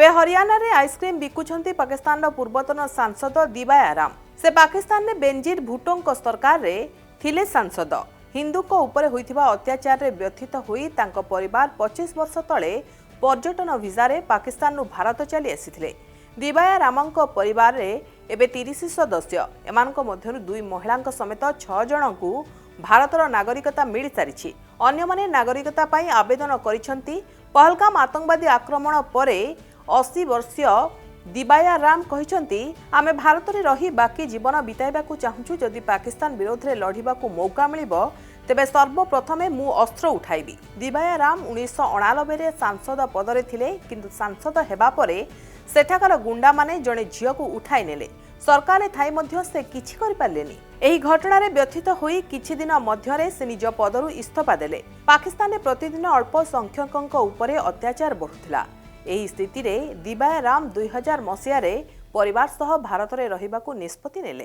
तेबे हरियाणा रे आइसक्रीम बिकुछंती पाकिस्तान पूर्वतन सांसद दिबाया राम। से पाकिस्तान में बेनजीर भुट्टो सरकार रे थिले सांसद। हिंदू को ऊपर होइथिबा अत्याचार रे व्यथित होई तांको परिवार 25 वर्ष तले पर्यटन वीजा रे पाकिस्तान भारत चली आसीथिले। दिबाया रामंक परिवार रे एबे 30 सदस्य। एमानक मध्यरु 2 महिलांक समेत 6 जनकू भारतर नागरिकता मिल सारिछि। अन्य माने नागरिकता पाई आवेदन करिसंती। पहलगाम आतंकवादी आक्रमण परे 80 वर्षीय दिबाया राम कहिसंती, आमे भारत रे रही बाकी जीवन बिताइबाकू चाहुछु। जदि पाकिस्तान विरोध रे लढिबाकू मौका मिलिबो तेबे सर्वप्रथमे मु अस्त्र उठाइबी। दिबाया राम 1999 रे सांसद पदरे थिले, किंतु सांसद हेबा परे सेठाकर गुंडा माने जणे झियो को उठाई नेले। सरकार थाई मध्य से किछि करि पारलेनी। एही घटना रे व्यथित होई किछि दिन मध्यरे से निज पदरु इस्तफा देले। पाकिस्तान रे प्रतिदिन अल्प संख्यकंक उपरे अत्याचार बढ़ुथिला। एही स्थिति रे दिबाया राम 2000 मसिया रे परिवार सह भारत रे रहिबाकू निष्पत्ति नेले।